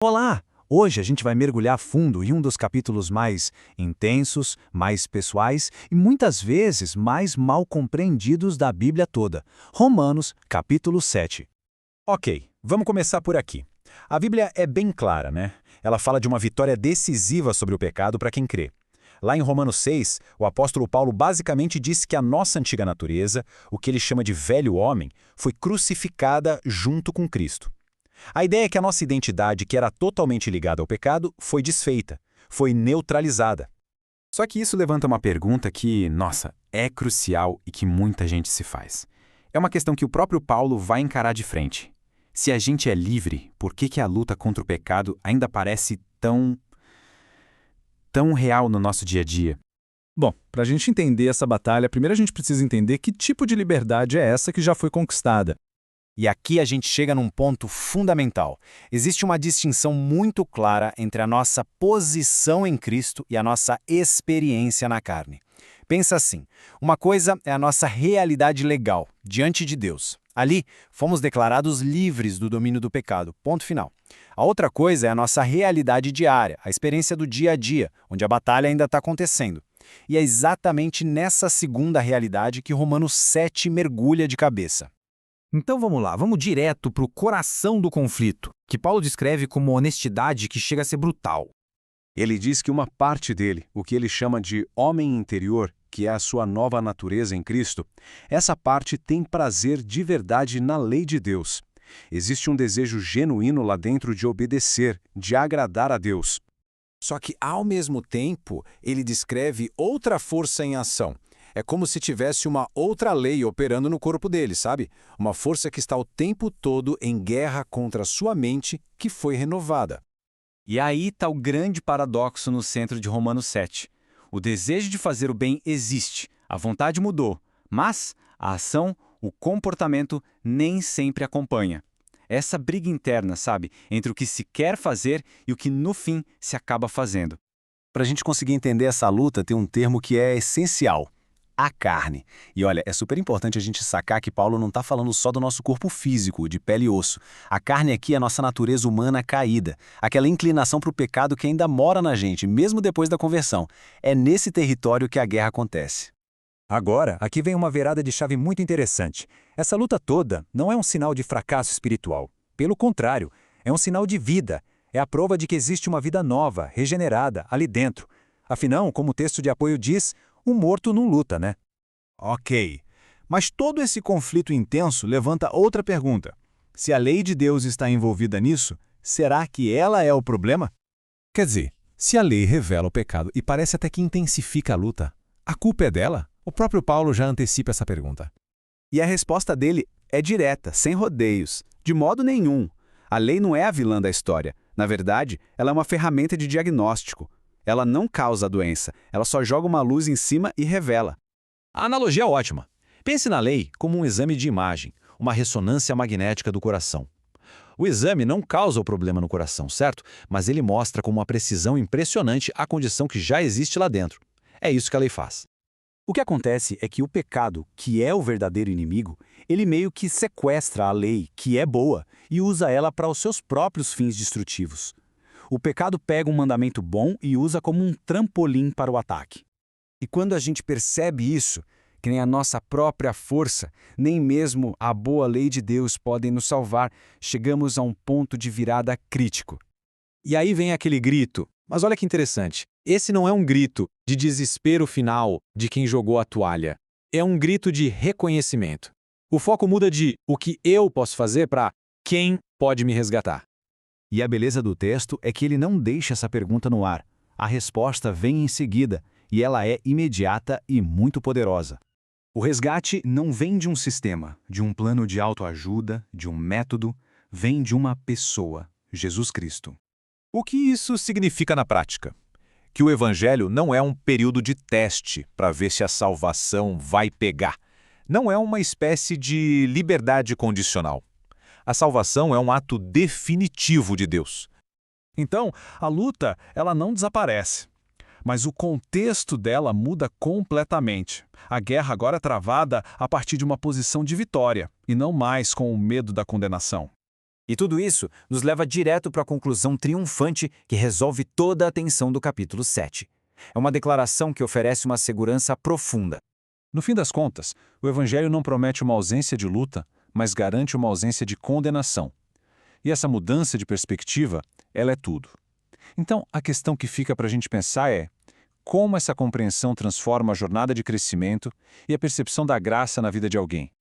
Olá! Hoje a gente vai mergulhar a fundo em um dos capítulos mais intensos, mais pessoais e muitas vezes mais mal compreendidos da Bíblia toda. Romanos, capítulo 7. Ok, vamos começar por aqui. A Bíblia é bem clara, né? Ela fala de uma vitória decisiva sobre o pecado para quem crê. Lá em Romanos 6, o apóstolo Paulo basicamente disse que a nossa antiga natureza, o que ele chama de velho homem, foi crucificada junto com Cristo. A ideia é que a nossa identidade, que era totalmente ligada ao pecado, foi desfeita, foi neutralizada. Só que isso levanta uma pergunta que, nossa, é crucial e que muita gente se faz. É uma questão que o próprio Paulo vai encarar de frente. Se a gente é livre, por que a luta contra o pecado ainda parece tão real no nosso dia a dia? Bom, para a gente entender essa batalha, primeiro a gente precisa entender que tipo de liberdade é essa que já foi conquistada. E aqui a gente chega num ponto fundamental. Existe uma distinção muito clara entre a nossa posição em Cristo e a nossa experiência na carne. Pensa assim, uma coisa é a nossa realidade legal, diante de Deus. Ali, fomos declarados livres do domínio do pecado, ponto final. A outra coisa é a nossa realidade diária, a experiência do dia a dia, onde a batalha ainda está acontecendo. E é exatamente nessa segunda realidade que Romanos 7 mergulha de cabeça. Então vamos lá, vamos direto para o coração do conflito, que Paulo descreve como honestidade que chega a ser brutal. Ele diz que uma parte dele, o que ele chama de homem interior, que é a sua nova natureza em Cristo, essa parte tem prazer de verdade na lei de Deus. Existe um desejo genuíno lá dentro de obedecer, de agradar a Deus. Só que, ao mesmo tempo, ele descreve outra força em ação. É como se tivesse uma outra lei operando no corpo dele, sabe? Uma força que está o tempo todo em guerra contra a sua mente, que foi renovada. E aí está o grande paradoxo no centro de Romanos 7. O desejo de fazer o bem existe, a vontade mudou, mas a ação, o comportamento nem sempre acompanha. Essa briga interna, sabe, entre o que se quer fazer e o que no fim se acaba fazendo. Para a gente conseguir entender essa luta, tem um termo que é essencial: a carne. E olha, é super importante a gente sacar que Paulo não está falando só do nosso corpo físico, de pele e osso. A carne aqui é a nossa natureza humana caída, aquela inclinação para o pecado que ainda mora na gente, mesmo depois da conversão. É nesse território que a guerra acontece. Agora, aqui vem uma virada de chave muito interessante. Essa luta toda não é um sinal de fracasso espiritual. Pelo contrário, é um sinal de vida. É a prova de que existe uma vida nova, regenerada, ali dentro. Afinal, como o texto de apoio diz, um morto não luta, né? Ok, mas todo esse conflito intenso levanta outra pergunta. Se a lei de Deus está envolvida nisso, será que ela é o problema? Quer dizer, se a lei revela o pecado e parece até que intensifica a luta, a culpa é dela? O próprio Paulo já antecipa essa pergunta. E a resposta dele é direta, sem rodeios. De modo nenhum. A lei não é a vilã da história. Na verdade, ela é uma ferramenta de diagnóstico. Ela não causa a doença, ela só joga uma luz em cima e revela. A analogia é ótima. Pense na lei como um exame de imagem, uma ressonância magnética do coração. O exame não causa o problema no coração, certo? Mas ele mostra com uma precisão impressionante a condição que já existe lá dentro. É isso que a lei faz. O que acontece é que o pecado, que é o verdadeiro inimigo, ele meio que sequestra a lei, que é boa, e usa ela para os seus próprios fins destrutivos. O pecado pega um mandamento bom e usa como um trampolim para o ataque. E quando a gente percebe isso, que nem a nossa própria força, nem mesmo a boa lei de Deus podem nos salvar, chegamos a um ponto de virada crítico. E aí vem aquele grito. Mas olha que interessante. Esse não é um grito de desespero final de quem jogou a toalha. É um grito de reconhecimento. O foco muda de o que eu posso fazer para quem pode me resgatar. E a beleza do texto é que ele não deixa essa pergunta no ar. A resposta vem em seguida, e ela é imediata e muito poderosa. O resgate não vem de um sistema, de um plano de autoajuda, de um método, vem de uma pessoa, Jesus Cristo. O que isso significa na prática? Que o Evangelho não é um período de teste para ver se a salvação vai pegar. Não é uma espécie de liberdade condicional. A salvação é um ato definitivo de Deus. Então, a luta, ela não desaparece. Mas o contexto dela muda completamente. A guerra agora é travada a partir de uma posição de vitória, e não mais com o medo da condenação. E tudo isso nos leva direto para a conclusão triunfante que resolve toda a tensão do capítulo 7. É uma declaração que oferece uma segurança profunda. No fim das contas, o Evangelho não promete uma ausência de luta, mas garante uma ausência de condenação. E essa mudança de perspectiva, ela é tudo. Então, a questão que fica para a gente pensar é: como essa compreensão transforma a jornada de crescimento e a percepção da graça na vida de alguém?